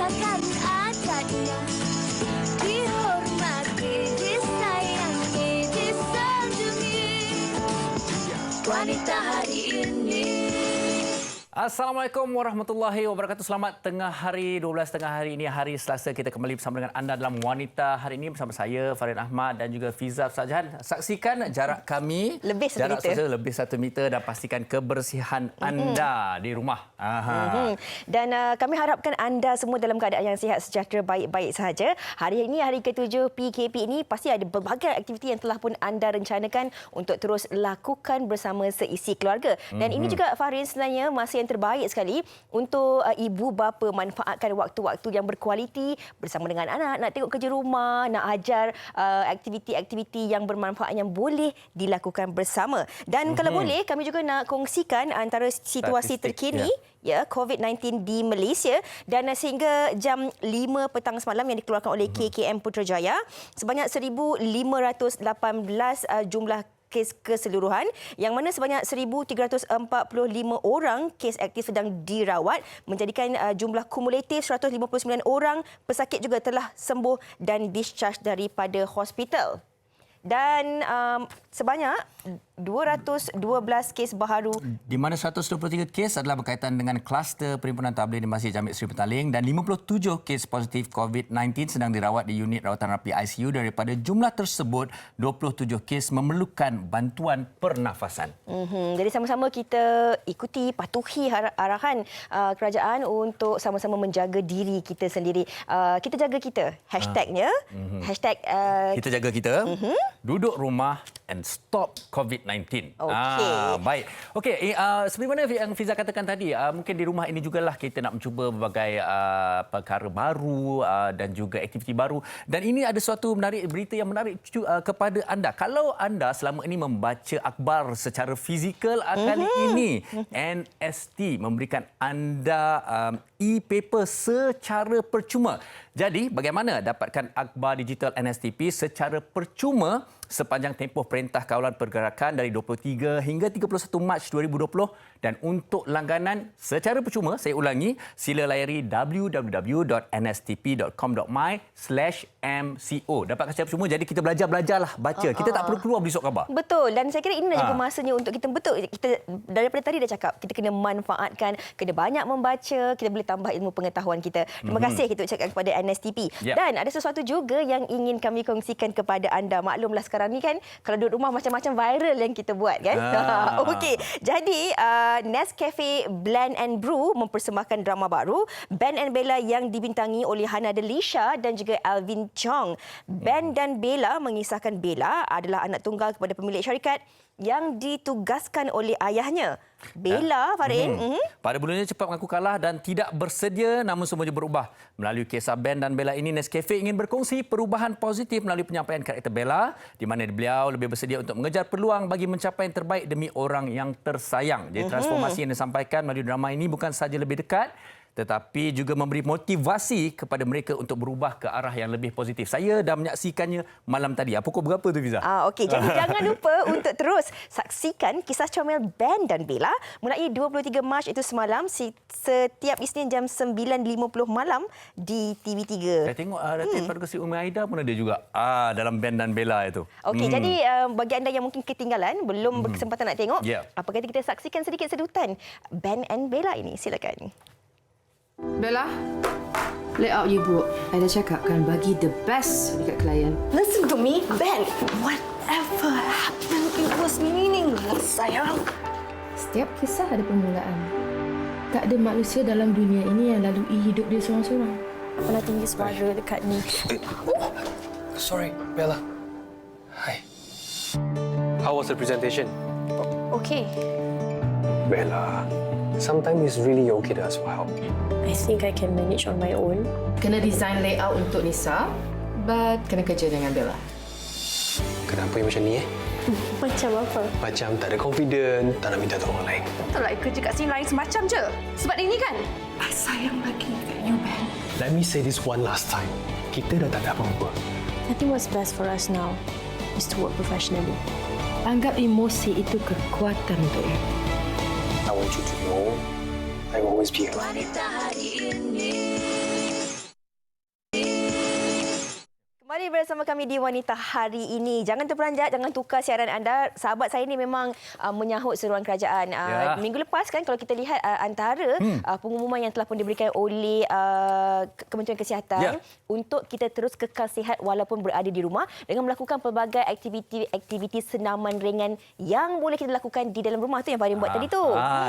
akan adatnya, dihormati, disayangi, disanjungi wanita hari ini. Assalamualaikum warahmatullahi wabarakatuh. Selamat tengah hari 12 tengah hari ini, hari Selasa. Kita kembali bersama dengan anda dalam Wanita Hari Ini bersama saya Farid Ahmad dan juga Fiza Sajahan. Saksikan jarak kami lebih 1 jarak meter. sosial lebih 1 meter dan pastikan kebersihan anda di rumah. Dan kami harapkan anda semua dalam keadaan yang sihat sejahtera, baik-baik sahaja. Hari ini hari ke-7 PKP ini pasti ada berbagai aktiviti yang telah pun anda rencanakan untuk terus lakukan bersama seisi keluarga. Dan ini juga Farid sebenarnya masa yang terbaik sekali untuk ibu bapa manfaatkan waktu-waktu yang berkualiti bersama dengan anak, nak tengok kerja rumah, nak ajar aktiviti-aktiviti yang bermanfaat yang boleh dilakukan bersama. Dan kalau boleh kami juga nak kongsikan antara situasi terkini COVID-19 di Malaysia, dan sehingga jam 5 petang semalam yang dikeluarkan oleh KKM Putrajaya, sebanyak 1,518 jumlah kes keseluruhan, yang mana sebanyak 1,345 orang kes aktif sedang dirawat, menjadikan jumlah kumulatif 159 orang pesakit juga telah sembuh dan discharge daripada hospital. Dan sebanyak 212 kes baharu, di mana 123 kes adalah berkaitan dengan kluster Perhimpunan Tabligh di Masjid Jamek Seri Petaling, dan 57 kes positif COVID-19 sedang dirawat di unit rawatan rapi ICU. Daripada jumlah tersebut, 27 kes memerlukan bantuan pernafasan. Jadi sama-sama kita ikuti, patuhi arahan kerajaan untuk sama-sama menjaga diri kita sendiri. Kita jaga kita. Hashtagnya. Hashtag, kita jaga kita. Duduk rumah and stop COVID-19. Baik. Okey, seperti mana yang Fiza katakan tadi, mungkin di rumah ini jugalah kita nak mencuba berbagai perkara baru dan juga aktiviti baru. Dan ini ada suatu berita yang menarik kepada anda. Kalau anda selama ini membaca akhbar secara fizikal, kali ini NST memberikan anda e-paper secara percuma. Jadi, bagaimana dapatkan akhbar digital NSTP secara percuma sepanjang tempoh Perintah Kawalan Pergerakan dari 23 hingga 31 Mac 2020, dan untuk langganan secara percuma, saya ulangi, sila layari www.nstp.com.my/mco. Dapatkan secara percuma, jadi kita belajarlah baca. Kita tak perlu keluar beli surat khabar. Betul, dan saya kira ini juga masanya untuk kita, betul, kita daripada tadi dah cakap, kita kena manfaatkan, kena banyak membaca, kita boleh tambah ilmu pengetahuan kita. Terima kasih kita ucapkan kepada NSTP. Dan ada sesuatu juga yang ingin kami kongsikan kepada anda. Maklumlah sekarang ni kan, kalau duduk rumah macam-macam viral yang kita buat kan. Okey, jadi Nescafe Blend and Brew mempersembahkan drama baru Ben and Bella yang dibintangi oleh Hana Delisha dan juga Alvin Chong. Ben dan Bella mengisahkan Bella adalah anak tunggal kepada pemilik syarikat yang ditugaskan oleh ayahnya. Bella, Farid, pada mulanya cepat mengaku kalah dan tidak bersedia, namun semuanya berubah. Melalui kisah Ben dan Bella ini, Nescafe ingin berkongsi perubahan positif melalui penyampaian karakter Bella, di mana beliau lebih bersedia untuk mengejar peluang bagi mencapai yang terbaik demi orang yang tersayang. Jadi transformasi yang disampaikan melalui drama ini bukan sahaja lebih dekat, tetapi juga memberi motivasi kepada mereka untuk berubah ke arah yang lebih positif. Saya dah menyaksikannya malam tadi. Pukul berapa tu, Fiza? Okey, jadi jangan lupa untuk terus saksikan kisah comel Ben dan Bella mulai 23 Mac itu semalam, setiap Isnin jam 9.50 malam di TV3. Saya tengok Datin Paduka Umi Aida pun ada juga dalam Ben dan Bella itu. Okey, jadi bagi anda yang mungkin ketinggalan, belum berkesempatan nak tengok, apa kata kita saksikan sedikit sedutan Ben and Bella ini. Silakan. Bella, layout you book. I dah cakap kan bagi the best dekat klien. Listen to me, Ben. Whatever happened, it was meaningless, sayang. Setiap kisah ada permulaan. Tak ada manusia dalam dunia ini yang lalui hidup dia seorang-seorang. Pernah tinggi suara dekat ni. Sorry, Bella. Hi. How was the presentation? Okay. Bella, sometimes it's really okay to ask for help. I think I can manage on my own. Kena design layout untuk Nisa, but kena kerja dengan Bella. Kenapa yang macam ni Macam apa? Macam tak ada confident, tak nak minta tolong orang lain. Taklah kerja kat sini lain semacam je. Sebab ini kan, I sayang lagi kat you, Ben. Let me say this one last time. Kita dah tak ada apa-apa. I think what's best for us now is to work professionally. Anggap emosi itu kekuatan untuk you. I want you to know I will always be here. Wanita hari ini. Kembali bersama kami di Wanita hari ini. Jangan terperanjat, jangan tukar siaran anda. Sahabat saya ni memang menyahut seruan kerajaan. Minggu lepas kan kalau kita lihat antara pengumuman yang telah pun diberikan oleh Kementerian Kesihatan untuk kita terus kekal sihat walaupun berada di rumah dengan melakukan pelbagai aktiviti senaman ringan yang boleh kita lakukan di dalam rumah tu yang Farin buat tadi tu.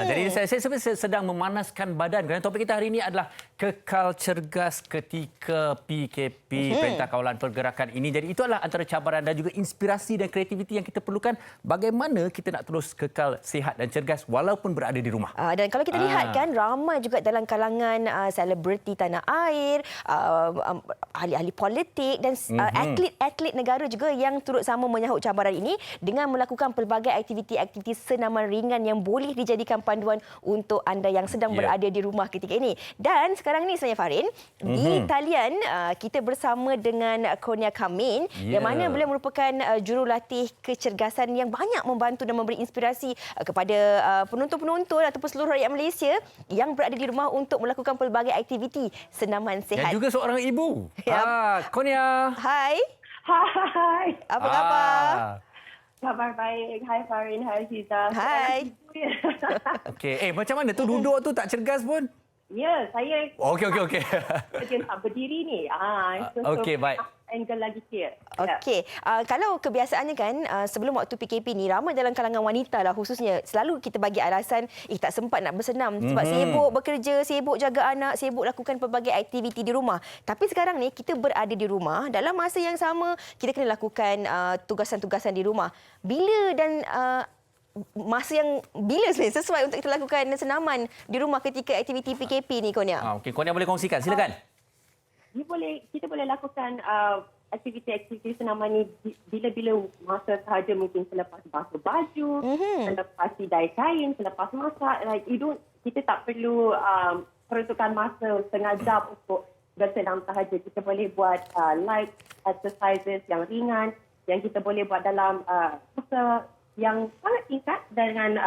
Jadi saya sebenarnya sedang memanaskan badan kerana topik kita hari ini adalah kekal cergas ketika PKP, Perintah Kawalan Pergerakan ini. Jadi itu adalah antara cabaran dan juga inspirasi dan kreativiti yang kita perlukan bagaimana kita nak terus kekal sihat dan cergas walaupun berada di rumah. Dan kalau kita lihat kan ramai juga dalam kalangan selebriti tanah air, ahli-ahli politik dan atlet-atlet negara juga yang turut sama menyahut cabaran ini dengan melakukan pelbagai aktiviti-aktiviti senaman ringan yang boleh dijadikan panduan untuk anda yang sedang berada di rumah ketika ini. Dan sekarang ni sebenarnya Farin, di talian kita bersama dengan Kurnia Kamin yang mana beliau merupakan jurulatih kecergasan yang banyak membantu dan memberi inspirasi kepada penonton-penonton ataupun seluruh rakyat Malaysia yang berada di rumah untuk melakukan pelbagai aktiviti senaman sihat. Dan juga seorang ibu. Kurnia. Hai. Hai. Apa khabar? Khabar baik. Hai Farin, hai Fiza. Hai. Okey, macam mana tu duduk tu tak cergas pun? Ya, saya Okey. kerja tak berdiri ni. Okey, baik. Angle lagi sikit. Okey, kalau kebiasaannya kan sebelum waktu PKP ni ramai dalam kalangan wanita lah khususnya selalu kita bagi alasan tak sempat nak bersenam sebab sibuk bekerja, sibuk jaga anak, sibuk lakukan pelbagai aktiviti di rumah. Tapi sekarang ni kita berada di rumah, dalam masa yang sama kita kena lakukan tugasan-tugasan di rumah. Bila dan masa yang bila sebenarnya sesuai untuk kita lakukan senaman di rumah ketika aktiviti PKP ni Kurnia? Okey, Kurnia boleh kongsikan, silakan. Kita boleh lakukan aktiviti-aktiviti senaman ni bila-bila masa sahaja, mungkin selepas basuh baju, selepas sidai kain, selepas masak. Kita tak perlu peruntukan masa setengah jam untuk bersenam sahaja. Kita boleh buat light exercises yang ringan yang kita boleh buat dalam masa yang sangat singkat dengan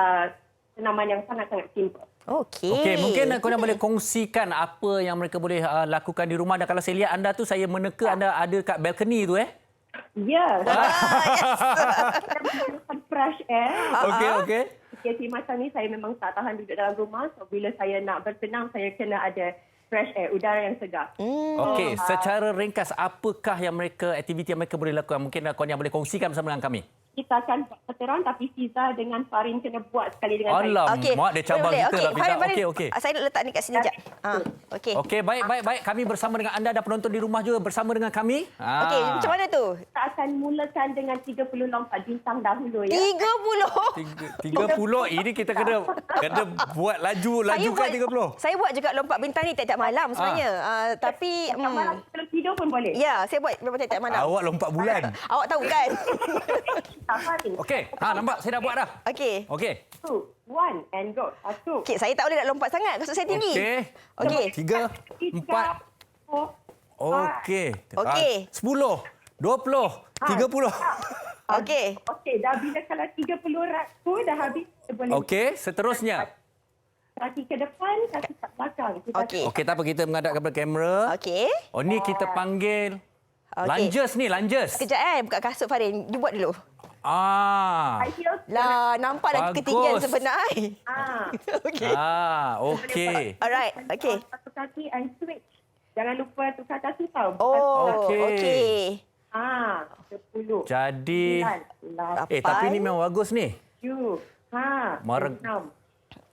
senaman yang sangat-sangat simple. Okey, mungkin korang boleh kongsikan apa yang mereka boleh lakukan di rumah. Dan kalau saya lihat anda tu, saya meneka anda ada kat balcony tu Ya. Fresh air. Okey. Jadi macam ni saya memang tak tahan duduk dalam rumah. So bila saya nak bersenam, saya kena ada fresh air, udara yang segar. Okey, secara ringkas apakah yang aktiviti yang mereka boleh lakukan? Mungkin korang boleh kongsikan bersama dengan kami. Kita akan buat keterangan tapi Fiza dengan Farin kena buat sekali dengan saya. Alamak, dia cabar kita lah, Fiza. Okey. Saya nak letak ni kat sini sekejap. Okey, baik. Kami bersama dengan anda dan penonton di rumah juga bersama dengan kami. Okey, macam mana tu? Kita akan mulakan dengan 30 lompat bintang dahulu ya. 30? Ini kita kena buat lajukan 30. Saya buat juga lompat bintang ni tiap-tiap malam sebenarnya. Tapi Malam kalau tidur pun boleh. ya, saya buat lompat tiap-tiap malam. Awak lompat bulan. Awak tahu kan? Okey, nampak saya dah buat dah. Okey. 2, 1 and go. 1. Okey, saya tak boleh nak lompat sangat. Kasut saya tinggi. Okey. 3, 4. 4. Okey. 10, 20, 30. Okey. Okey, dah bila kalau 30 rat tu dah habis, kita boleh Okey, seterusnya. kaki ke depan, kaki kat belakang. Okey, tak apa, kita menghadap kepada kamera. Okey. Oh, ni kita panggil lunges ni, lunges. Sekejap buka kasut Farin. You buat dulu. High heels. Lah, nampak dah Bagus. ketinggian sebenar. Okey. Okey. Alright, okey. Satu kaki and switch. Jangan lupa tukar kaki tau. Oh, Okey. okey. 10. Jadi 9, tapi ni memang bagus ni. 7. Marg- 6.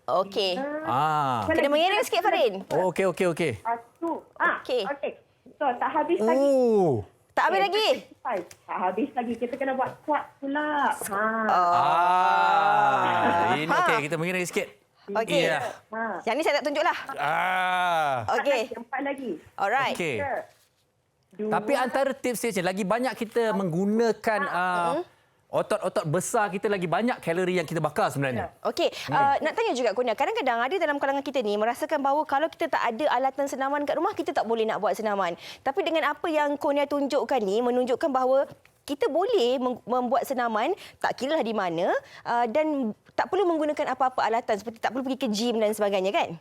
Okey. Kena Boleh mengiring sikit Farin. Oh, okey. Okey. Okey. So, tak habis lagi. Tak habis lagi. Tak habis lagi. Kita kena buat squat pula. Ini okey, kita mengiring sikit. Okey. Ya. Yang ni saya tak tunjuklah. Okey. 4 lagi. Alright. Okey. 2. Tapi antara tips-tipsnya, lagi banyak kita menggunakan otot-otot besar kita, lagi banyak kalori yang kita bakar sebenarnya. Okey, nak tanya juga Kurnia, kadang-kadang ada dalam kalangan kita ni merasakan bahawa kalau kita tak ada alatan senaman kat rumah, kita tak boleh nak buat senaman. Tapi dengan apa yang Kurnia tunjukkan ni, menunjukkan bahawa kita boleh membuat senaman, tak kiralah di mana, dan tak perlu menggunakan apa-apa alatan seperti tak perlu pergi ke gym dan sebagainya kan?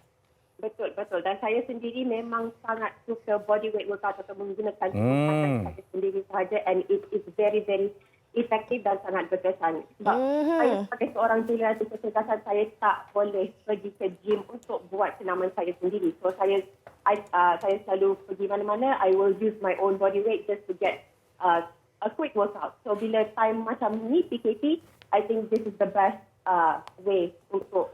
Betul. Dan saya sendiri memang sangat suka body weight workout atau menggunakan kekuatan saya sendiri sahaja, and it is very, very efektif dan sangat berkesan. Sebab saya sebagai seorang jurulatih kecerdasan, saya tak boleh pergi ke gym untuk buat senaman saya sendiri. So saya selalu pergi mana-mana, I will use my own body weight just to get a quick workout. So bila time macam ni PKP, I think this is the best way untuk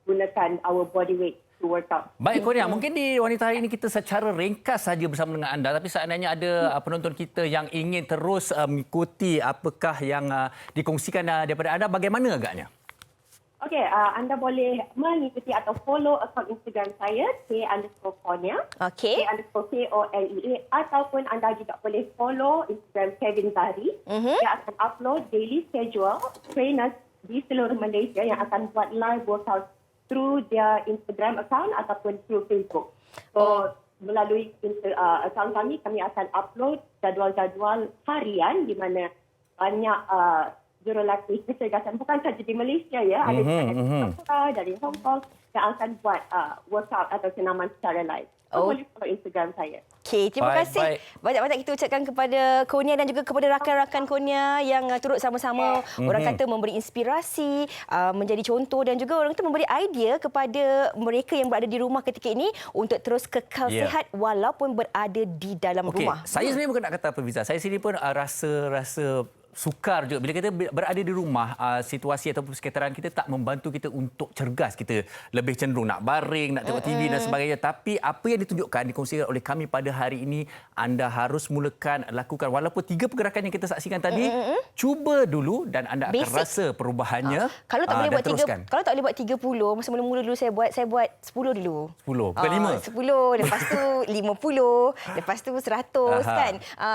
gunakan our body weight to work out. Baik, Kurnia, mungkin di Wanita Hari ini kita secara ringkas saja bersama dengan anda, tapi seandainya ada penonton kita yang ingin terus mengikuti apakah yang dikongsikan daripada anda, bagaimana agaknya? Okey, anda boleh mengikuti atau follow account Instagram saya, K_Kurnia, Okey. K_KOLEA, ataupun anda juga boleh follow Instagram Kevin Zahri. Dia akan upload daily schedule trainers di seluruh Malaysia yang akan buat live workout through their Instagram account ataupun through Facebook. So, melalui account kami akan upload jadual-jadual harian di mana banyak jurulatih kecerdasan, bukan saja di Malaysia ya, ada dari Singapura, dari Hong Kong yang akan buat workout atau senaman secara live. So, boleh follow Instagram saya. Okey, terima kasih. Banyak-banyak kita ucapkan kepada Kurnia dan juga kepada rakan-rakan Kurnia yang turut sama-sama orang kata memberi inspirasi, menjadi contoh dan juga orang kata memberi idea kepada mereka yang berada di rumah ketika ini untuk terus kekal sihat walaupun berada di dalam rumah. Saya sebenarnya bukan nak kata apa, Fiza. Saya sendiri pun rasa sukar juga bila kita berada di rumah, situasi ataupun persekitaran kita tak membantu kita untuk cergas. Kita lebih cenderung nak baring, nak tengok TV dan sebagainya. Tapi apa yang ditunjukkan, dikongsikan oleh kami pada hari ini, anda harus mulakan lakukan. Walaupun 3 pergerakan yang kita saksikan tadi, cuba dulu dan anda akan rasa perubahannya. Kalau tak boleh buat teruskan. kalau tak boleh buat 30, masa mula-mula dulu saya buat 10 dulu. 10, bukan 5. 10, lepas tu 50, lepas tu 100 kan.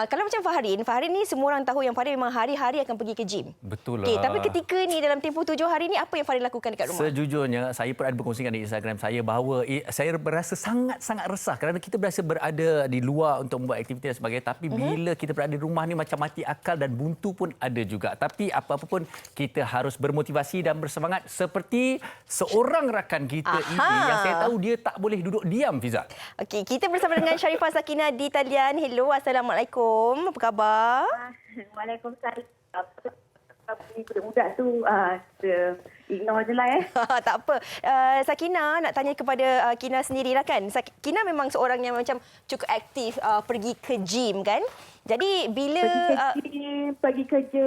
Kalau macam Faharin ni semua orang tahu yang Faharin memang hari-hari akan pergi ke gym. Betul lah. Okay, tapi ketika ni dalam tempoh 7 hari ni, apa yang Faharin lakukan dekat rumah? Sejujurnya, saya pun ada berkongsikan di Instagram saya bahawa saya berasa sangat-sangat resah kerana kita berasa berada di luar untuk membuat aktiviti dan sebagainya. Tapi bila kita berada di rumah ni macam mati akal dan buntu pun ada juga. Tapi apa-apa pun kita harus bermotivasi dan bersemangat seperti seorang rakan kita ini yang saya tahu dia tak boleh duduk diam, Fiza. Okey, kita bersama dengan Sharifah Sakinah di talian. Hello, Assalamualaikum. Apa khabar? Waalaikumsalam. Budak-budak tu ignore je lah Tak apa. Sakinah nak tanya kepada Kina sendirilah kan. Kina memang seorang yang macam cukup aktif pergi ke gym kan. Jadi bila pergi kerja,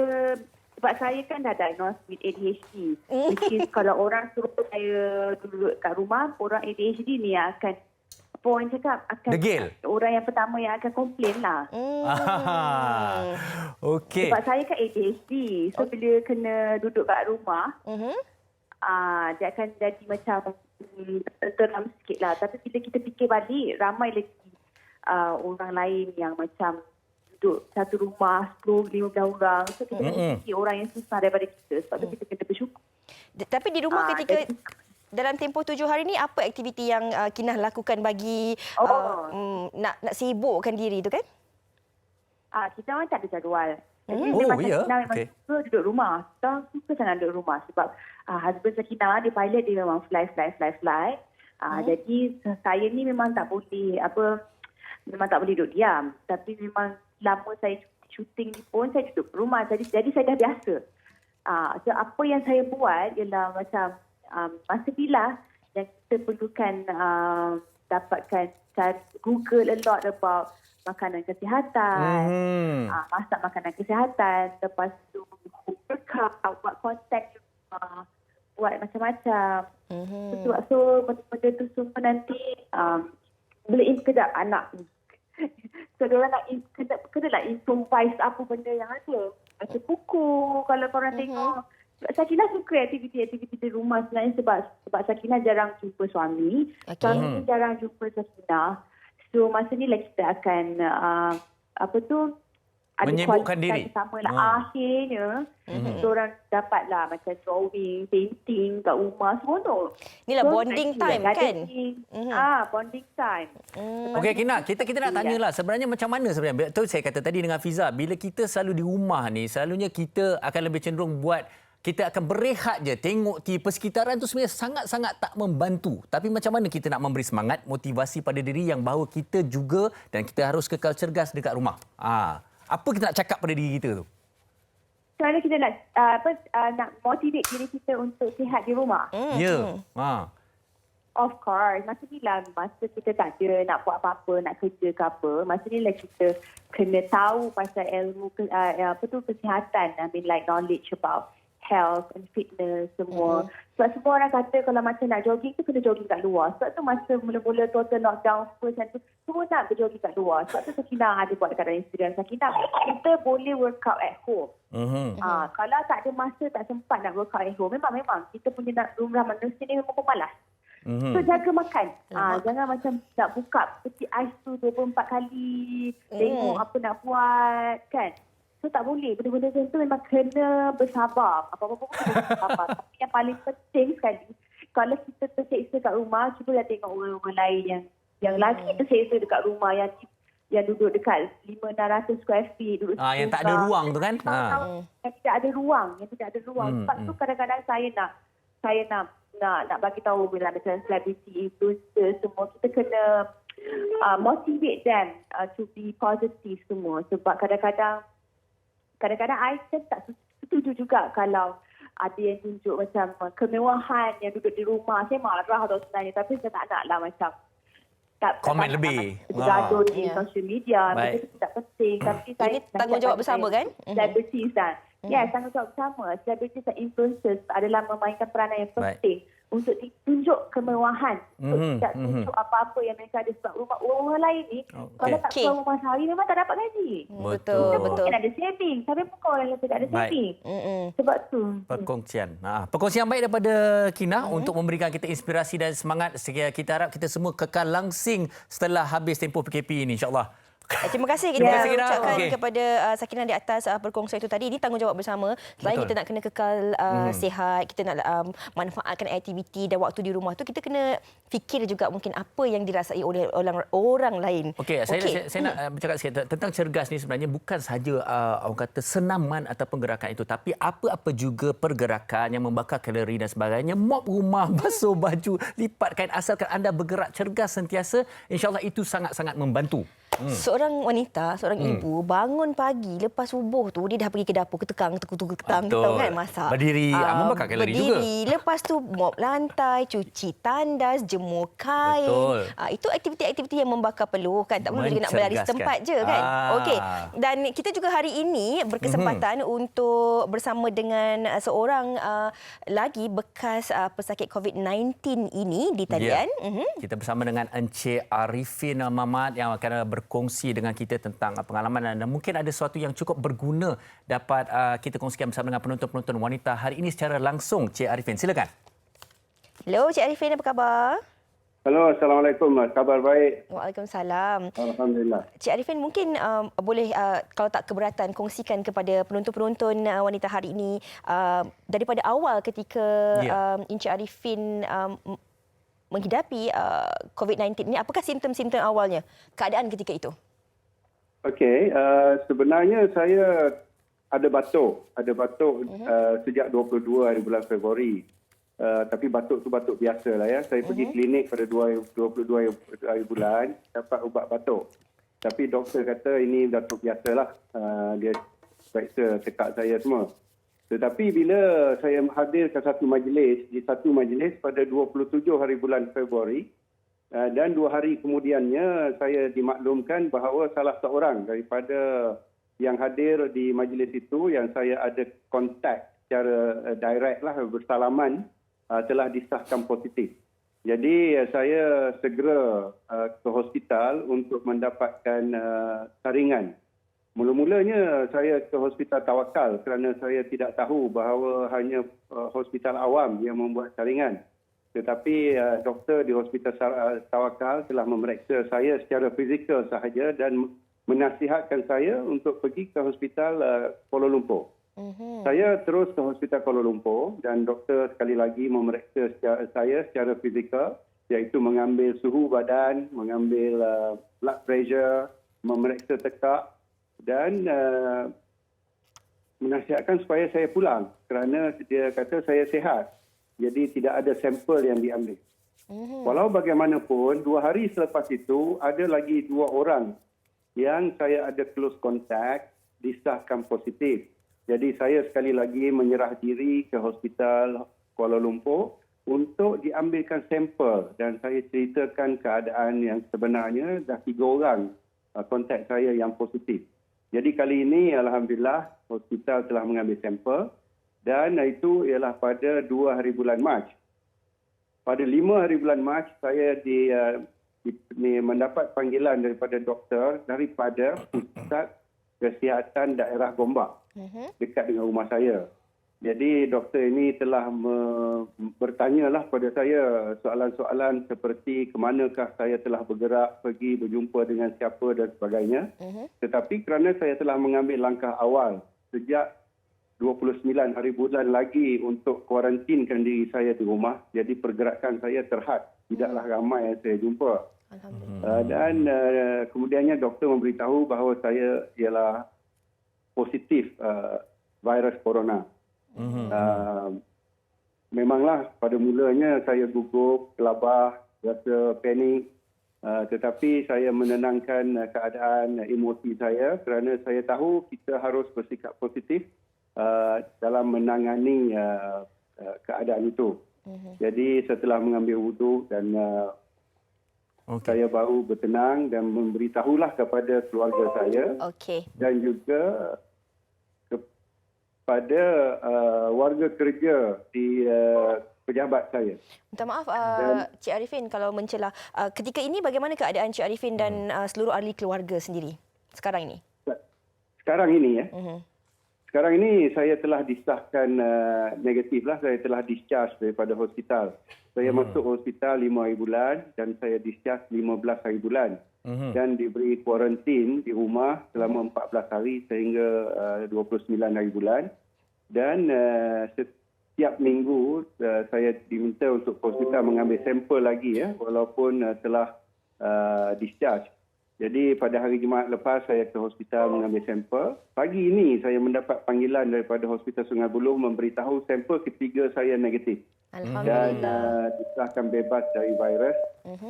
sebab saya kan dah diagnosed with ADHD. Which is kalau orang suruh saya duduk kat rumah, orang ADHD ni akan orang cakap akan degil. Orang yang pertama yang akan komplain lah. Okey. Sebab saya kan ADHD. So bila kena duduk kat rumah, dia akan jadi macam teram sikit lah. Tapi bila kita fikir balik, ramai lagi orang lain yang macam duduk satu rumah 10-15 orang. So kita fikir orang yang susah daripada kita. Sebab tu kita kena bersyukur. Tapi di rumah ketika dalam tempoh 7 hari ni, apa aktiviti yang Kinah lakukan bagi nak sibukkan diri tu kan? Kita memang tak ada jadual. Jadi memang memang suka duduk rumah. Kita suka sangat duduk rumah sebab husband Sakinah, dia pilot, dia memang fly. Jadi saya ni memang tak boleh duduk diam. Tapi memang selama saya syuting ni pun saya duduk rumah. Jadi saya dah biasa. So apa yang saya buat ialah macam masa bila yang kita perlukan dapatkan Google a lot about makanan kesihatan, masak makanan kesihatan, lepas tu workout, buat konten juga, buat macam-macam. So benda tu semua nanti boleh sekejap anak. So diorang nak kena improvise apa benda yang ada. Baca buku, kalau korang tengok. Sakinah suka aktiviti-aktiviti di rumah sebenarnya sebab Sakinah jarang jumpa suami. Suami jarang jumpa Sakinah. So masa ni lah kita akan ada menyibukkan diri bersama lah. Akhirnya orang dapatlah macam drawing, painting kat rumah semua tu. Inilah bonding time kan? Bonding time. Okey Kina, kita nak tanyalah sebenarnya macam mana sebenarnya. Betul saya kata tadi dengan Fiza, bila kita selalu di rumah ni, selalunya kita akan lebih cenderung buat kita akan berehat je, tengok persekitaran tu sebenarnya sangat-sangat tak membantu. Tapi macam mana kita nak memberi semangat, motivasi pada diri yang bahawa kita juga dan kita harus kekal cergas dekat rumah. Apa kita nak cakap pada diri kita tu? Kerana kita nak nak motivate diri kita untuk sihat di rumah. Ya. Of course. Masa ni lah, masa kita tak ada nak buat apa-apa, nak kerja ke apa, masa ni lah kita kena tahu pasal ilmu kesihatan. I mean like knowledge about health and fitness semua. Sebab semua orang kata kalau macam nak jogging tu kena jogging kat luar. Sebab tu masa mula-mula total lockdown first tu semua nak berjogging kat luar. Sebab tu Sakinah ada buat dekat dalam Instagram Sakinah. Kita boleh workout at home. Kalau tak ada masa, tak sempat nak workout at home, memang kita punya rumah manusia ni memang pemalas. So jaga makan. Jangan macam nak buka peti ais tu 24 kali. Tengok apa nak buat kan. So tak boleh. Benda-benda macam tu memang kena bersabar. Apa-apa pun kena bersabar. Tapi yang paling penting sekali, kalau kita terseksa kat rumah, cubalah tengok orang-orang lain yang lagi terseksa dekat rumah, yang duduk dekat 500-600 square feet. Yang tak ada ruang tu kan? Yang tidak ada ruang. Sebab tu kadang-kadang saya nak bagi tahu bila macam celebrity, influencer semua, kita kena motivate them to be positive semua. Sebab kadang-kadang I tak setuju juga kalau ada yang tunjuk macam kemewahan yang duduk di rumah. Saya marah tau sebenarnya, tapi saya tak nak lah macam komen lebih. Gaduh di social media. Benda itu tak penting. Tapi Ini tanggungjawab bersama kan? Celebrities kan. Ya, tanggungjawab bersama. Celebrities dan influencers adalah memainkan peranan yang penting untuk ditunjuk kemewahan. Untuk tidak tunjuk apa-apa yang mereka ada. Sebab rumah orang lain ni, kalau tak keluar rumah sehari, memang tak dapat gaji. Betul. Mungkin ada saving. Tapi bukan orang yang tidak ada saving. Sebab tu. Perkongsian baik daripada Kina untuk memberikan kita inspirasi dan semangat. Kita harap kita semua kekal langsing setelah habis tempoh PKP ini, insyaAllah. Terima kasih kita ucapkan kepada Sakinah di atas perkongsian itu tadi. Ini tanggungjawab bersama. Selain kita nak kena kekal sihat, kita nak manfaatkan aktiviti dan waktu di rumah tu, kita kena fikir juga mungkin apa yang dirasai oleh orang lain. Saya nak bercakap sikit tentang cergas ni. Sebenarnya bukan sahaja orang kata senaman ataupun gerakan itu, tapi apa-apa juga pergerakan yang membakar kalori dan sebagainya, mop rumah, basuh baju, lipat kain, asalkan anda bergerak cergas sentiasa, insya-Allah itu sangat-sangat membantu. Seorang wanita, seorang ibu bangun pagi lepas subuh tu dia dah pergi ke dapur ketekang tahu kan masak. Berdiri membakar kalori juga. Lepas tu mop lantai, cuci tandas, jemur kain. Itu aktiviti-aktiviti yang membakar peluh kan. Tak perlu juga nak berlari setempat je kan. Okey. Dan kita juga hari ini berkesempatan untuk bersama dengan seorang lagi bekas pesakit COVID-19 ini di talian. Kita bersama dengan Encik Arifin Mamat yang akan berkongsi dengan kita tentang pengalaman dan mungkin ada sesuatu yang cukup berguna dapat kita kongsikan bersama dengan penonton-penonton wanita hari ini secara langsung. Cik Arifin, silakan. Hello, Cik Arifin, apa khabar? Halo, Assalamualaikum. Kabar baik? Waalaikumsalam. Alhamdulillah. Cik Arifin, mungkin boleh kalau tak keberatan kongsikan kepada penonton-penonton wanita hari ini daripada awal ketika Encik Arifin menghidapi COVID-19 ini, apakah simptom-simptom awalnya, keadaan ketika itu? Okey, sebenarnya saya ada batuk sejak 22 hari bulan Februari. Tapi batuk tu batuk biasa lah ya. Saya pergi klinik pada 22 hari bulan, dapat ubat batuk. Tapi doktor kata ini batuk biasalah. Dia periksa tekak saya semua. Tetapi bila saya hadir ke satu majlis pada 27 hari bulan Februari dan 2 hari kemudiannya saya dimaklumkan bahawa salah seorang daripada yang hadir di majlis itu yang saya ada kontak secara direct lah, bersalaman, telah disahkan positif. Jadi saya segera ke hospital untuk mendapatkan saringan. Mula-mulanya saya ke Hospital Tawakal kerana saya tidak tahu bahawa hanya hospital awam yang membuat saringan. Tetapi doktor di Hospital Tawakal telah memeriksa saya secara fizikal sahaja dan menasihatkan saya untuk pergi ke Hospital Kuala Lumpur. Saya terus ke Hospital Kuala Lumpur dan doktor sekali lagi memeriksa saya secara fizikal, iaitu mengambil suhu badan, mengambil blood pressure, memeriksa tekak. Dan menasihatkan supaya saya pulang kerana dia kata saya sihat. Jadi tidak ada sampel yang diambil. Walau bagaimanapun, 2 hari selepas itu ada lagi 2 orang yang saya ada close contact disahkan positif. Jadi saya sekali lagi menyerah diri ke hospital Kuala Lumpur untuk diambilkan sampel dan saya ceritakan keadaan yang sebenarnya dah 3 orang kontak saya yang positif. Jadi kali ini Alhamdulillah hospital telah mengambil sampel dan itu ialah pada 2 hari bulan Mac. Pada 5 hari bulan Mac saya mendapat panggilan daripada doktor daripada Pusat Kesihatan Daerah Gombak dekat dengan rumah saya. Jadi doktor ini telah bertanyalah pada saya soalan-soalan seperti ke manakah saya telah bergerak, pergi berjumpa dengan siapa dan sebagainya. Tetapi kerana saya telah mengambil langkah awal sejak 29 hari bulan lagi untuk kuarantinkan diri saya di rumah, jadi pergerakan saya terhad. Tidaklah ramai yang saya jumpa. Dan kemudiannya doktor memberitahu bahawa saya ialah positif virus corona. Memanglah pada mulanya saya gugup, gelabah, rasa panik. Tetapi saya menenangkan keadaan emosi saya kerana saya tahu kita harus bersikap positif dalam menangani keadaan itu. Jadi setelah mengambil wuduk dan saya baru bertenang dan memberitahulah kepada keluarga saya dan juga kepada warga kerja di pejabat saya. Minta maaf Cik Arifin kalau mencelah. Ketika ini bagaimana keadaan Cik Arifin dan seluruh ahli keluarga sendiri sekarang ini? Sekarang ini Sekarang ini saya telah disahkan negatif lah. Saya telah discharge daripada hospital. Saya masuk hospital 5 hari bulan dan saya discharge 15 hari bulan. Dan diberi kuarantin di rumah selama 14 hari sehingga 29 hari bulan. Dan setiap minggu saya diminta untuk hospital mengambil sampel lagi walaupun telah discharge. Jadi pada hari Jumaat lepas saya ke hospital mengambil sampel. Pagi ini saya mendapat panggilan daripada Hospital Sungai Buloh memberitahu sampel ketiga saya negatif. Dan disahkan bebas dari virus.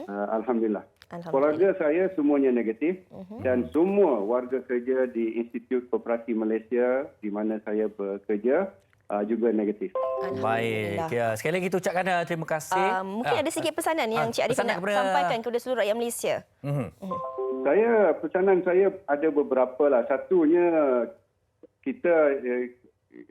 Alhamdulillah. Keluarga saya semuanya negatif dan semua warga kerja di Institut Koperasi Malaysia di mana saya bekerja juga negatif. Baik. Ya, sekali lagi kita ucapkan terima kasih. Mungkin ada sikit pesanan yang Cik Arifin nak sampaikan kepada seluruh rakyat Malaysia. Pesanan saya ada beberapa lah. Satunya kita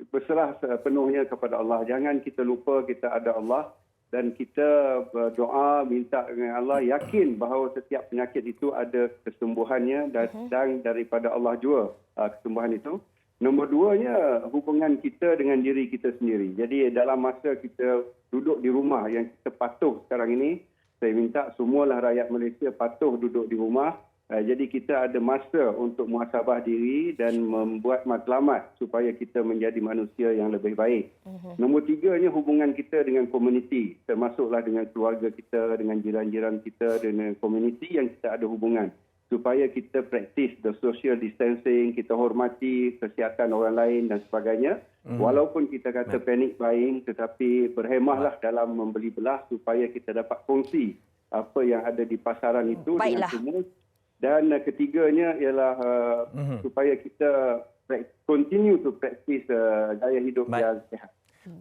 berserah penuhnya kepada Allah. Jangan kita lupa kita ada Allah dan kita berdoa minta dengan Allah, yakin bahawa setiap penyakit itu ada kesembuhannya dan daripada Allah jua kesembuhan itu. Nombor 2-nya hubungan kita dengan diri kita sendiri. Jadi dalam masa kita duduk di rumah yang kita patuh sekarang ini, saya minta semualah rakyat Malaysia patuh duduk di rumah. Jadi kita ada masa untuk muhasabah diri dan membuat matlamat supaya kita menjadi manusia yang lebih baik. Nombor 3-nya hubungan kita dengan komuniti, termasuklah dengan keluarga kita, dengan jiran-jiran kita, dengan komuniti yang kita ada hubungan. Supaya kita praktis the social distancing, kita hormati kesihatan orang lain dan sebagainya. Walaupun kita kata panic buying, tetapi berhemahlah dalam membeli belah supaya kita dapat kongsi apa yang ada di pasaran itu dengan semua. Dan ketiganya ialah supaya kita continue to practice gaya hidup yang sihat.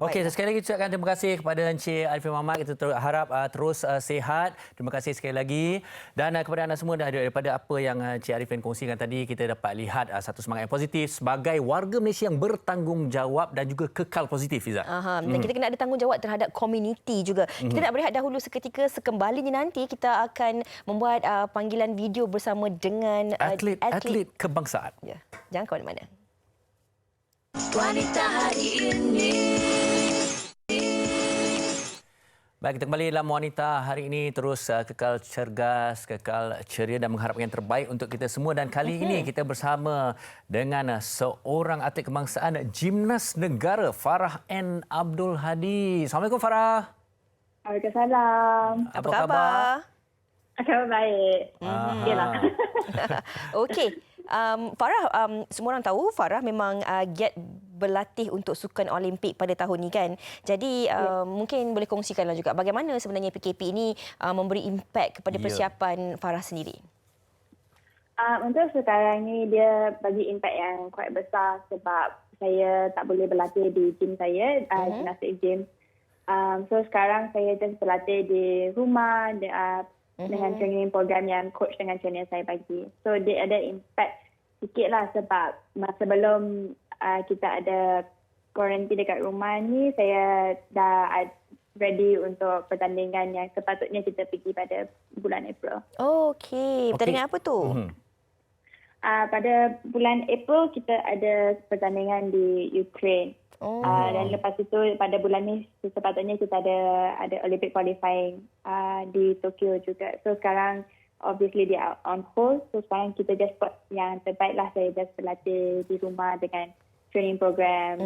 Okey, sekali lagi ucapkan terima kasih kepada Encik Arifin Muhammad. Kita harap terus sihat. Terima kasih sekali lagi. Dan kepada anda semua, daripada apa yang Encik Arifin kongsikan tadi, kita dapat lihat satu semangat yang positif sebagai warga Malaysia yang bertanggungjawab dan juga kekal positif, Fiza. Dan kita kena ada tanggungjawab terhadap komuniti juga. Kita nak berehat dahulu seketika. Sekembalinya nanti kita akan membuat panggilan video bersama dengan atlet kebangsaan. Ya, jangan ke mana-mana. Wanita hari ini. Baik, kita kembali dalam Wanita hari ini, terus kekal cergas, kekal ceria dan mengharapkan yang terbaik untuk kita semua. Dan kali ini kita bersama dengan seorang atlet kebangsaan, gimnas negara, Farah N. Abdul Hadi. Assalamualaikum, Farah. Waalaikumsalam. Apa khabar? Khabar baik. Okeylah. Okey. Farah, semua orang tahu Farah memang giat berlatih untuk sukan Olimpik pada tahun ni kan. Jadi mungkin boleh kongsikanlah juga bagaimana sebenarnya PKP ini memberi impak kepada persiapan Farah sendiri. Untuk sekarang ni dia bagi impak yang quite besar sebab saya tak boleh berlatih di gym saya, gymnastic gym. So sekarang saya just berlatih di rumah dengan training program yang coach dengan trainer saya bagi. So dia ada impak sikit lah sebab masa sebelum kita ada kuarantin dekat rumah ni, saya dah ready untuk pertandingan yang sepatutnya kita pergi pada bulan April. Okey, pertandingan apa tu? Pada bulan April kita ada pertandingan di Ukraine. Dan lepas itu pada bulan ni sepatutnya kita ada Olympic qualifying di Tokyo juga. So sekarang obviously dia on hold. So sekarang kita just buat yang terbaik lah. Saya just berlatih di rumah dengan training program,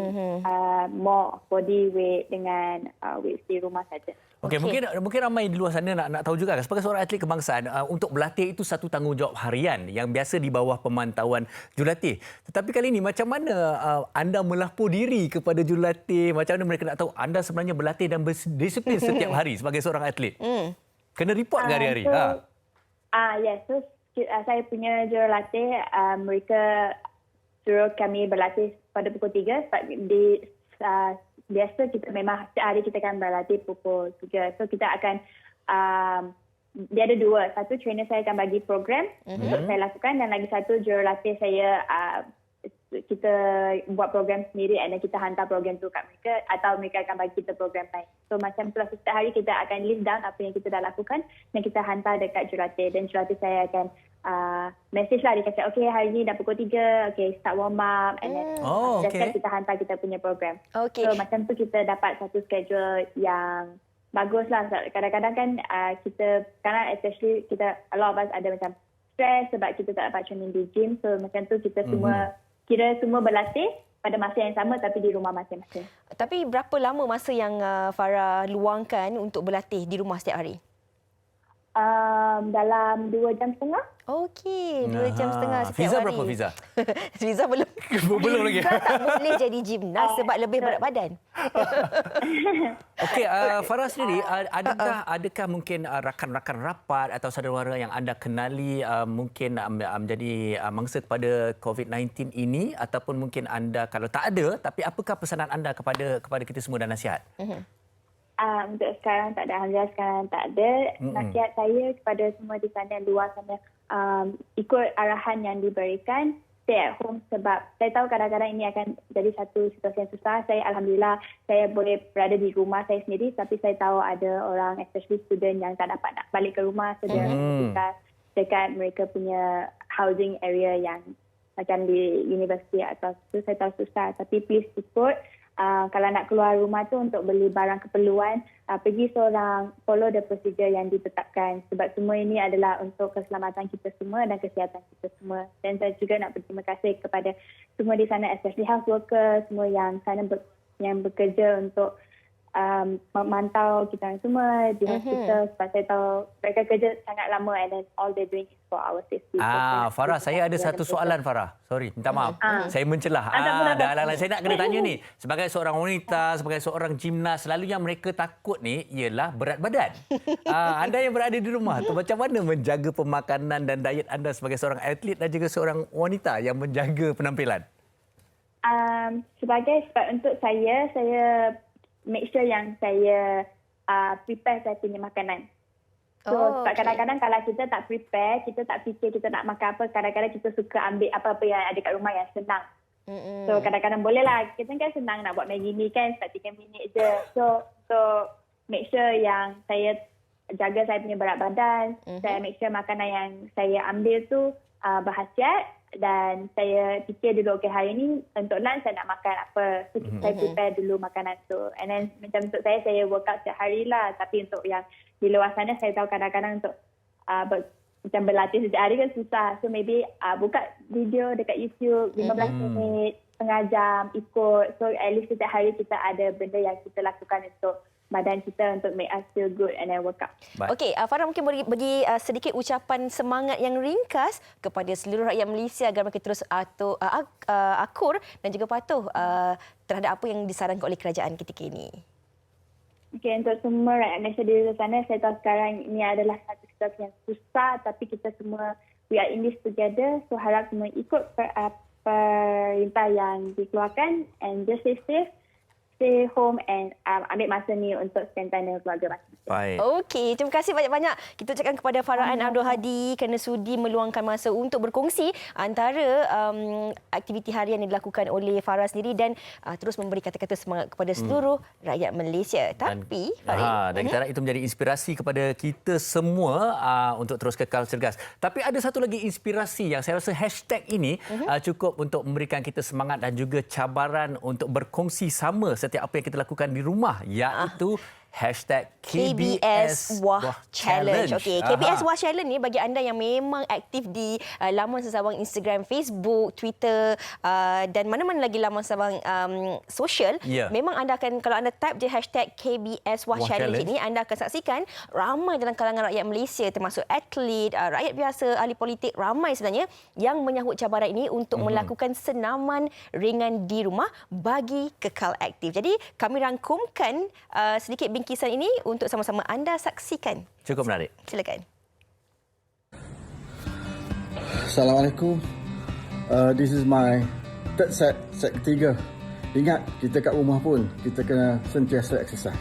more body weight dengan weight di rumah saja. Okey, mungkin ramai di luar sana nak tahu juga kan, sebagai seorang atlet kebangsaan, untuk berlatih itu satu tanggungjawab harian yang biasa di bawah pemantauan jurulatih. Tetapi kali ini macam mana anda melapor diri kepada jurulatih? Macam mana mereka nak tahu anda sebenarnya berlatih dan berdisiplin setiap hari sebagai seorang atlet? Kena report ke hari-hari? Yes, so saya punya jurulatih, mereka suruh kami berlatih pada pukul 3 sebab biasa kita memang setiap hari kita akan berlatih pukul 3. So kita akan, dia ada dua. Satu, trainer saya akan bagi program untuk saya lakukan dan lagi satu, jurulatih saya, kita buat program sendiri dan kita hantar program tu kat mereka atau mereka akan bagi kita program lain. So macam tu lah, setiap hari kita akan list down apa yang kita dah lakukan dan kita hantar dekat jurulatih dan jurulatih saya akan message lah, dia kata okay hari ni dah pukul 3, okay start warm up and then kita hantar kita punya program. So macam tu kita dapat satu schedule yang bagus lah. Kadang-kadang kan kita, karena especially kita, a lot of us ada macam stress sebab kita tak dapat training di gym. So macam tu kita semua berlatih pada masa yang sama tapi di rumah masing-masing. Tapi berapa lama masa yang Farah luangkan untuk berlatih di rumah setiap hari? Dalam 2 jam setengah. Okey, 2 jam setengah setiap Fiza hari. Berapa Fiza? Fiza belum. Belum lagi. Fiza tak boleh jadi gimnas sebab lebih berat badan. Okey, Farah sendiri, adakah mungkin rakan-rakan rapat atau saudara-saudara yang anda kenali mungkin menjadi mangsa kepada COVID-19 ini, ataupun mungkin anda kalau tak ada, tapi apakah pesanan anda kepada kita semua dan nasihat? Untuk sekarang tak ada, alhamdulillah sekarang tak ada. Nasihat saya kepada semua di sana, luar sana, ikut arahan yang diberikan, stay at home sebab saya tahu kadang-kadang ini akan jadi satu situasi yang susah. Saya alhamdulillah saya boleh berada di rumah saya sendiri, tapi saya tahu ada orang, especially student yang tak dapat nak balik ke rumah dekat mereka punya housing area yang macam di universiti atau tu, saya tahu susah. Tapi please ikut. Kalau nak keluar rumah tu untuk beli barang keperluan, pergi seorang, follow the procedure yang ditetapkan sebab semua ini adalah untuk keselamatan kita semua dan kesihatan kita semua. Dan saya juga nak berterima kasih kepada semua di sana, especially health workers, semua yang sana yang bekerja untuk memantau kita semua di hospital sebab saya tahu mereka kerja sangat lama and then all they doing is for our safety. Farah, saya ada satu soalan Farah. Sorry, minta maaf. Saya mencelah. Saya nak kena tanya ni. Sebagai seorang wanita, sebagai seorang gimnas, selalu yang mereka takut ni ialah berat badan. Anda yang berada di rumah tu, macam mana menjaga pemakanan dan diet anda sebagai seorang atlet dan juga seorang wanita yang menjaga penampilan? Sebab untuk saya make sure yang saya prepare saya punya makanan. So sebab kadang-kadang kalau kita tak prepare, kita tak fikir kita nak makan apa, kadang-kadang kita suka ambil apa-apa yang ada kat rumah yang senang. So kadang-kadang boleh lah, kita kan senang nak buat Maggi ni kan, start 3 minit je. So make sure yang saya jaga saya punya berat badan, saya make sure makanan yang saya ambil tu berkhasiat. Dan saya fikir dulu, okay hari ni untuk lunch saya nak makan apa. So saya prepare dulu makanan tu. And then macam untuk saya workout setiap hari lah. Tapi untuk yang di luar sana, saya tahu kadang-kadang untuk macam berlatih setiap hari kan susah. So maybe buka video dekat YouTube 15 minit, setengah jam, ikut. So at least setiap hari kita ada benda yang kita lakukan untuk badan kita untuk make us feel good and then work out. Okey, Farah mungkin bagi sedikit ucapan semangat yang ringkas kepada seluruh rakyat Malaysia agar mereka terus akur dan juga patuh terhadap apa yang disarankan oleh kerajaan ketika ini. Okey, untuk semua rakyat Malaysia di luar sana, saya tahu sekarang ini adalah satu situasi yang susah, tapi kita semua, we are in this together. So harap semua ikut perintah yang dikeluarkan and just stay home and ambil masa ni untuk spend time dengan keluarga masing-masing. Baik. Okey, terima kasih banyak-banyak. Kita ucapkan kepada Farah Ann Abdul Hadi kerana sudi meluangkan masa untuk berkongsi antara aktiviti harian yang dilakukan oleh Farah sendiri dan terus memberi kata-kata semangat kepada seluruh rakyat Malaysia. Tapi, dan kita harap itu menjadi inspirasi kepada kita semua untuk terus kekal cergas. Tapi ada satu lagi inspirasi yang saya rasa hashtag ini cukup untuk memberikan kita semangat dan juga cabaran untuk berkongsi sama setiap apa yang kita lakukan di rumah, iaitu hashtag KBS Wah Challenge. Okey, KBS Wah Challenge ni bagi anda yang memang aktif di laman sesawang Instagram, Facebook, Twitter dan mana-mana lagi laman sesawang sosial, memang anda akan, kalau anda type je hashtag KBS Wah Challenge ini, anda akan saksikan ramai dalam kalangan rakyat Malaysia termasuk atlet, rakyat biasa, ahli politik, ramai sebenarnya yang menyahut cabaran ini untuk melakukan senaman ringan di rumah bagi kekal aktif. Jadi kami rangkumkan sedikit bingkisan ini untuk sama-sama anda saksikan. Cukup menarik. Silakan. Assalamualaikum. This is my third set ketiga. Ingat, kita kat rumah pun kita kena sentiasa exercise.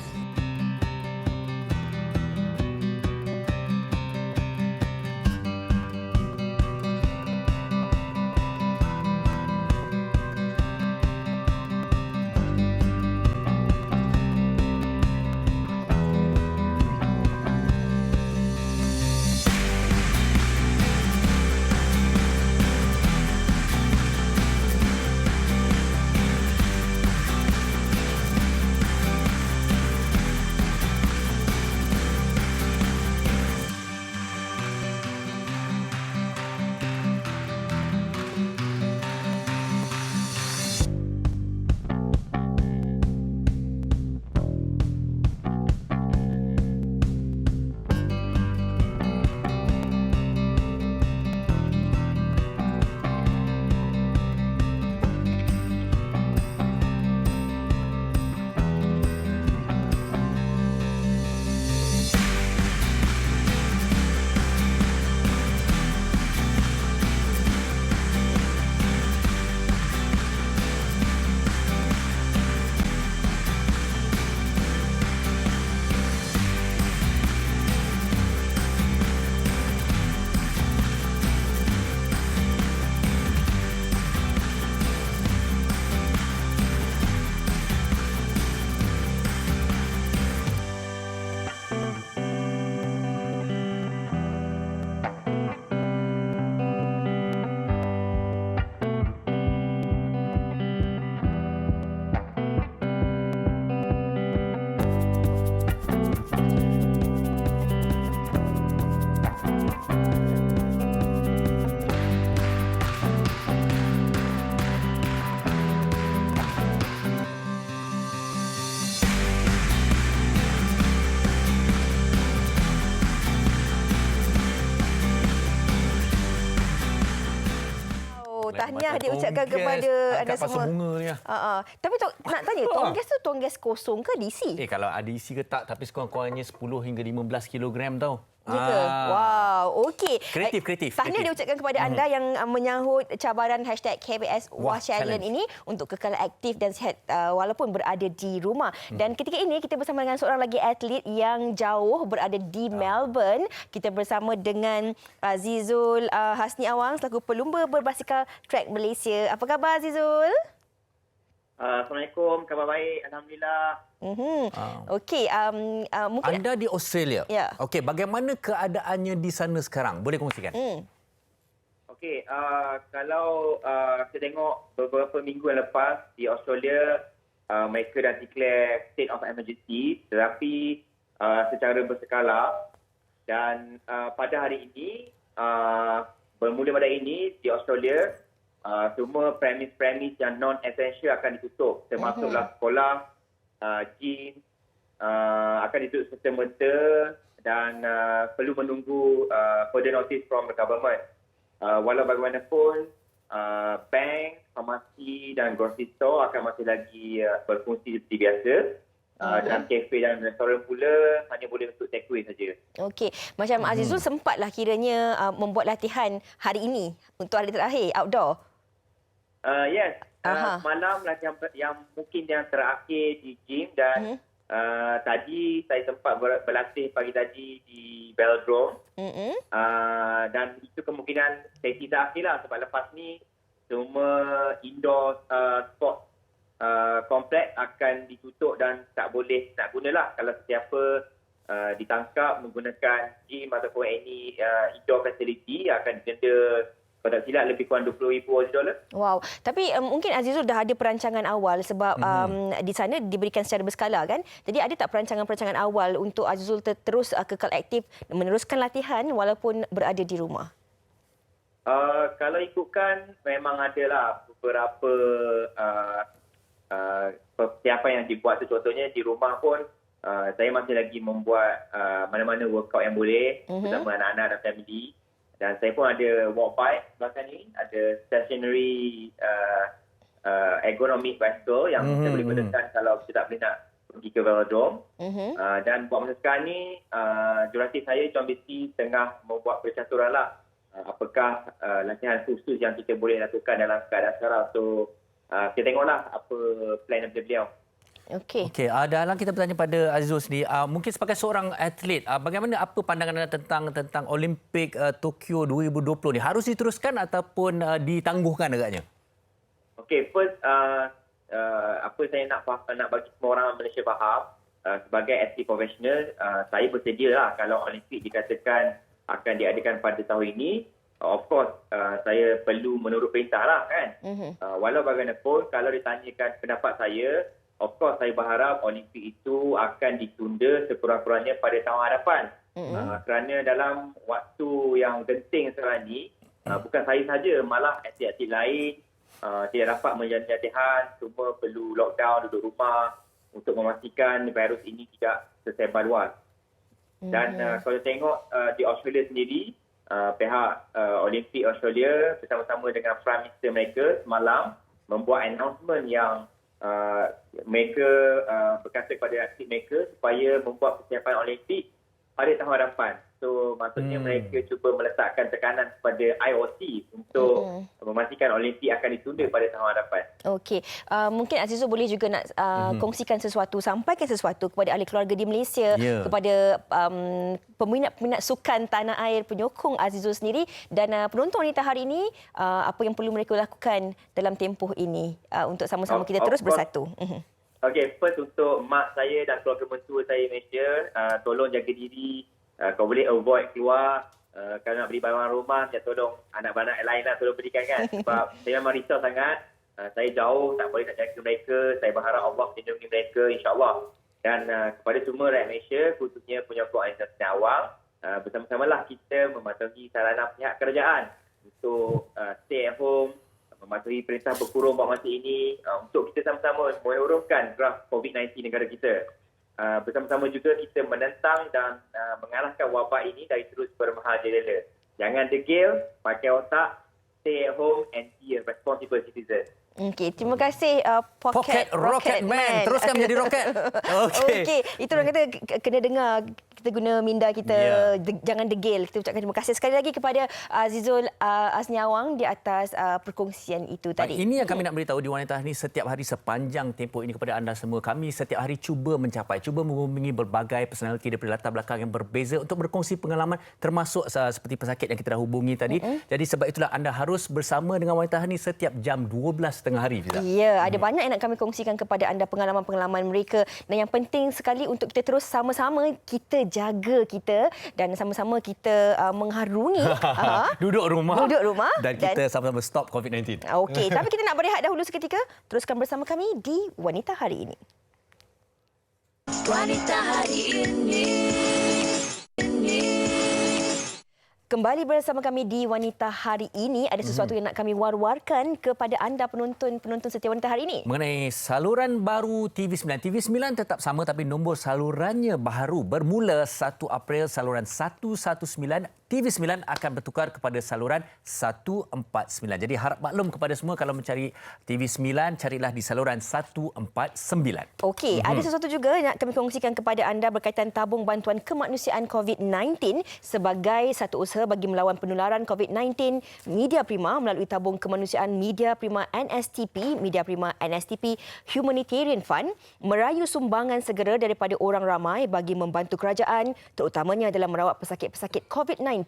Tahniah diucapkan kepada anda semua. Bunga ni. Tapi nak tanya, tonggas tu tonggas kosong ke diisi? Kalau ada isi ke tak, tapi sekurang-kurangnya 10 hingga 15 kilogram tau. Wow, okey. Kreatif. Tahniah diucapkan kepada anda yang menyahut cabaran hashtag KBS Wah Challenge ini untuk kekal aktif dan sihat walaupun berada di rumah. Dan ketika ini kita bersama dengan seorang lagi atlet yang jauh berada di Melbourne. Kita bersama dengan Zizul Hasni Awang selaku pelumba berbasikal track Malaysia. Apa khabar Zizul? Assalamualaikum, khabar baik, alhamdulillah. Okey, mungkin anda di Australia. Ya. Okey, bagaimana keadaannya di sana sekarang? Boleh kongsikan? Okey, kalau saya tengok beberapa minggu yang lepas di Australia, mereka dah declare state of emergency, tetapi secara berskala. Dan pada hari ini, bermula pada ini di Australia, semua premis-premis yang non-essential akan ditutup, termasuklah sekolah, gym, akan ditutup serta-merta dan perlu menunggu further notice from the government. Walau bagaimanapun, bank, farmasi dan grocery store akan masih lagi berfungsi seperti biasa. Dan kafe dan restoran pula hanya boleh untuk take away saja. Okey, macam Azizul sempatlah kiranya membuat latihan hari ini untuk hari terakhir outdoor. Yes, semalam latihan yang mungkin yang terakhir di gym dan tadi saya sempat berlatih pagi tadi di Velodrome. Dan itu kemungkinan sesi terakhir lah sebab lepas ni semua indoor sport kompleks akan ditutup dan tak boleh nak gunalah kalau sesiapa ditangkap menggunakan gym ataupun any indoor facility akan didenda kalau tak silap lebih kurang $20,000. Wow. Tapi mungkin Azizul dah ada perancangan awal sebab di sana diberikan secara berskala kan. Jadi ada tak perancangan-perancangan awal untuk Azizul terus kekal aktif meneruskan latihan walaupun berada di rumah? Kalau ikutkan memang adalah beberapa persiapan yang dibuat tu. Contohnya di rumah pun saya masih lagi membuat mana-mana workout yang boleh bersama anak-anak dan family. Dan saya pun ada walk bike belakang ni, ada stationary ergonomic bicycle yang kita boleh gunakan kalau kita tak boleh nak pergi ke velodrome. Dan buat masa sekarang ni, jurulatih saya John Bisty tengah membuat percaturan lah. Apakah latihan khusus yang kita boleh lakukan dalam keadaan sekarang. So, kita tengoklah apa plan daripada beliau. Okey. Dalam kita bertanya pada Azizul sendiri, mungkin sebagai seorang atlet, bagaimana apa pandangan anda tentang Olimpik Tokyo 2020 ni? Harus diteruskan ataupun ditangguhkan agaknya? Okey, first apa saya nak bagi semua orang Malaysia faham, sebagai atlet profesional, saya bersedia lah kalau Olimpik dikatakan akan diadakan pada tahun ini. Of course, saya perlu menurut perintah lah kan. Walau bagaimanapun, kalau ditanyakan pendapat saya, of course saya berharap Olimpik itu akan ditunda sekurang-kurangnya pada tahun hadapan. Kerana dalam waktu yang genting sekarang ni, bukan saya saja, malah atlet-atlet lain tidak dapat menjalani latihan, semua perlu lockdown, duduk rumah untuk memastikan virus ini tidak tersebar luas. Dan kalau tengok di Australia sendiri, pihak Olimpik Australia bersama-sama dengan Prime Minister mereka semalam membuat announcement yang mereka berkata kepada atlet mereka supaya membuat persiapan Olimpik pada tahun hadapan. So maksudnya mereka cuba meletakkan tekanan kepada IOC untuk memastikan Olimpik akan ditunda pada tahun hadapan. Okey, mungkin Azizul boleh juga nak kongsikan sesuatu, sampaikan sesuatu kepada ahli keluarga di Malaysia, kepada peminat-peminat sukan tanah air, penyokong Azizul sendiri dan penonton wanita hari ini, apa yang perlu mereka lakukan dalam tempoh ini untuk sama-sama kita terus bersatu. Okey, first untuk mak saya dan keluarga mentua saya Malaysia, tolong jaga diri. Kau boleh avoid keluar. Kalau nak beli barang rumah, saya tolong anak-anak lain lah tolong berikan kan. Sebab saya memang risau sangat. Saya jauh, tak boleh nak jaga mereka. Saya berharap Allah melindungi mereka, insyaAllah. Dan kepada semua rakyat Malaysia, khususnya penyokong Aisyah Awang, bersama-samalah kita mematuhi saranan pihak kerajaan untuk stay at home, mematuhi perintah berkurung buat masa ini, untuk kita sama-sama menurunkan graf COVID-19 negara kita. Bersama-sama juga kita menentang dan mengalahkan wabak ini dari terus bermerajalela. Jangan degil, pakai otak, stay at home and be a responsible citizen. Okey, terima kasih Pocket Rocket Man. Teruskan menjadi roket. Okey, itu orang kata kena dengar, kita guna minda kita, jangan degil. Kita ucapkan terima kasih sekali lagi kepada Azizul Asniawang di atas perkongsian itu tadi. Ini yang kami nak beritahu di Wanita Hari ini, setiap hari sepanjang tempoh ini kepada anda semua. Kami setiap hari cuba menghubungi berbagai personaliti daripada latar belakang yang berbeza untuk berkongsi pengalaman, termasuk seperti pesakit yang kita dah hubungi tadi. Jadi sebab itulah anda harus bersama dengan Wanita Hari ini setiap jam 12:30 hari. Ya, ada banyak yang nak kami kongsikan kepada anda pengalaman-pengalaman mereka. Dan yang penting sekali untuk kita terus sama-sama kita jaga kita dan sama-sama kita mengharungi duduk rumah dan kita sama-sama stop COVID-19. Okey, tapi kita nak berehat dahulu seketika. Teruskan bersama kami di Wanita Hari Ini. Wanita Hari Ini. Kembali bersama kami di Wanita Hari ini. Ada sesuatu yang nak kami war-warkan kepada anda penonton setia Wanita Hari ini. Mengenai saluran baru TV9. TV9 tetap sama tapi nombor salurannya baru. Bermula 1 April, saluran 119 TV9 akan bertukar kepada saluran 149. Jadi harap maklum kepada semua kalau mencari TV9, carilah di saluran 149. Okey, ada sesuatu juga nak kami kongsikan kepada anda berkaitan tabung bantuan kemanusiaan COVID-19 sebagai satu usaha bagi melawan penularan COVID-19. Media Prima melalui tabung kemanusiaan Media Prima NSTP, Media Prima NSTP Humanitarian Fund merayu sumbangan segera daripada orang ramai bagi membantu kerajaan terutamanya dalam merawat pesakit-pesakit COVID-19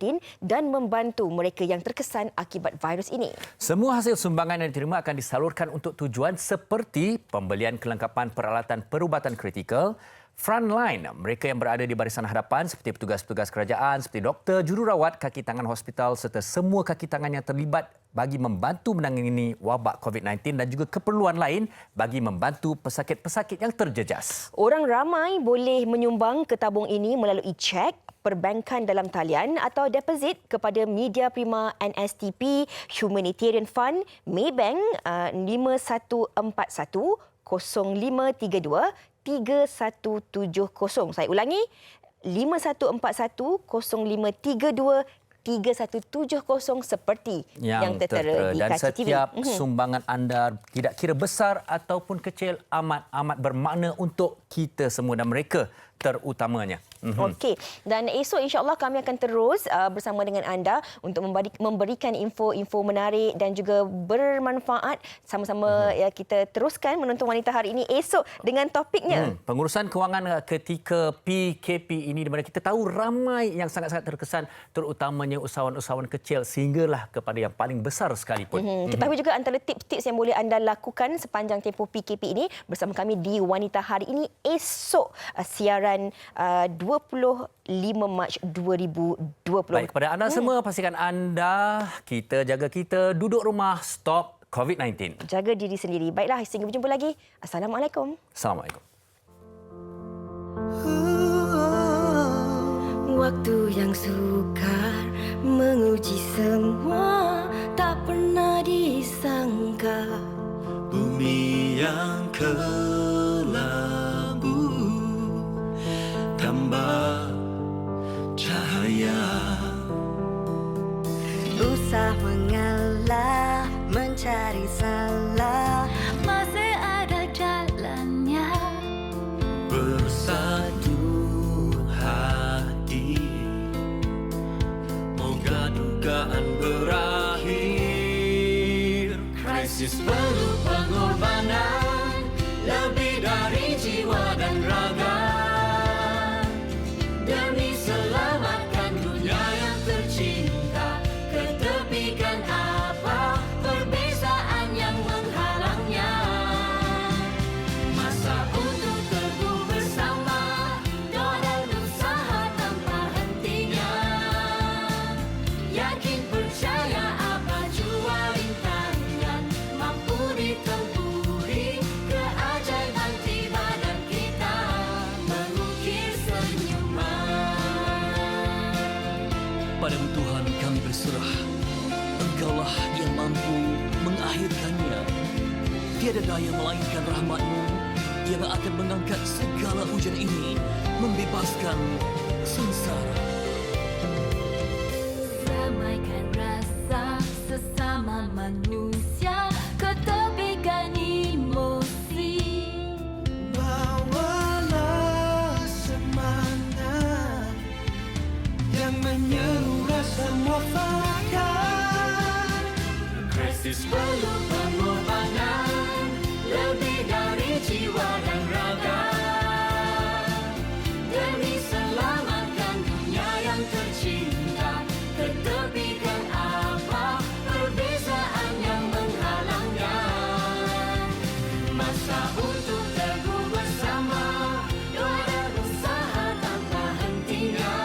dan membantu mereka yang terkesan akibat virus ini. Semua hasil sumbangan yang diterima akan disalurkan untuk tujuan seperti pembelian kelengkapan peralatan perubatan kritikal, frontline, mereka yang berada di barisan hadapan seperti petugas-petugas kerajaan, seperti doktor, jururawat, kaki tangan hospital serta semua kaki tangan yang terlibat bagi membantu menangani wabak COVID-19 dan juga keperluan lain bagi membantu pesakit-pesakit yang terjejas. Orang ramai boleh menyumbang ke tabung ini melalui cek, perbankan dalam talian atau deposit kepada Media Prima NSTP Humanitarian Fund, Maybank 5141 0532 3170. Saya ulangi, 5141 0532 3170 seperti yang tertera di dan kaca TV. setiap sumbangan anda tidak kira besar ataupun kecil amat bermakna untuk kita semua dan mereka terutamanya. Okey, dan esok insya-Allah kami akan terus bersama dengan anda untuk memberikan info-info menarik dan juga bermanfaat. Sama-sama ya, kita teruskan menonton Wanita Hari ini esok dengan topiknya. Pengurusan kewangan ketika PKP ini, di mana kita tahu ramai yang sangat-sangat terkesan terutamanya usahawan-usahawan kecil sehinggalah kepada yang paling besar sekalipun. Ketahui juga antara tips-tips yang boleh anda lakukan sepanjang tempoh PKP ini bersama kami di Wanita Hari ini esok siaran 25 Mac 2020. Baik, kepada anda semua, pastikan anda, kita jaga kita, duduk rumah, stop COVID-19. Jaga diri sendiri. Baiklah, sehingga berjumpa lagi. Assalamualaikum. Assalamualaikum. Waktu yang sukar menguji semua, tak pernah disangka. Bumi yang kelabu tambah cahaya. Usah mengalah, mencari salah, masih ada jalannya. Bersatu hati, moga dugaan berakhir. Krisis perlu pengorbanan, lebih dari jiwa dan raga. Demi selamatkan dunia yang tercinta, ketepikan apa perbezaan yang menghalangnya. Masa untuk teguh bersama, doa dan usaha tanpa hentinya. Yakin percaya apa jua rintangan mampu ditempuri, keajaiban tiba dan kita mengukir senyuman. Padamu Tuhan kami berserah, Engkaulah yang mampu mengakhirkannya. Tiada daya melainkan rahmat-Mu yang akan mengangkat segala ujian ini, membebaskan sengsara. Damaikan rasa sesama manusia, ketepikan emosi. Bawalah semangat yang menyuruh semua fakar. Krisis perlu pengorbanan, lebih dari jiwa dan raga. Demi selamatkan dunia yang tercinta, ketepikan apa perbezaan yang menghalangnya. Masa untuk teguh bersama, doa dan usaha tanpa hentinya.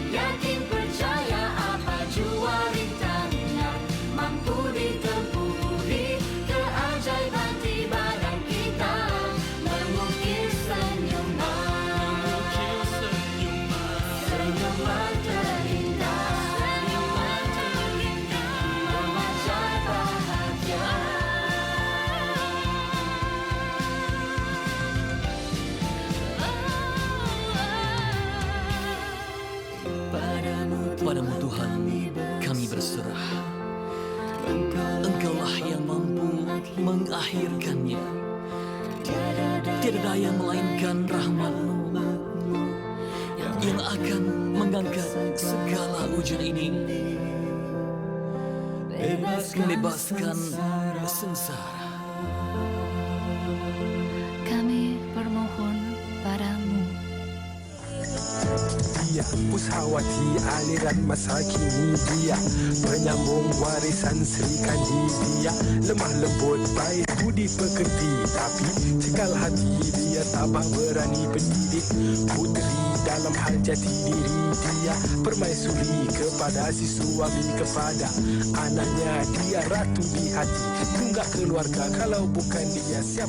Yakin percaya apa jua rintangan mampu diterima. Kepadamu Tuhan kami berserah. Engkaulah yang mampu mengakhirkannya. Tiada daya melainkan rahmat-Mu yang akan mengangkat segala ujian ini. Bebaskan sengsara. Kami bermohon padamu. Dia Pusawati aliran masa kini, dia penyambung warisan Sri Kandi. Dia lemah lembut baik budi pekerti, tapi cekal hati dia tabah berani pendidik. Puteri dalam hal jati diri, dia permaisuri kepada si suami, kepada anaknya. Dia ratu di hati, tunggak keluarga, kalau bukan dia siapa?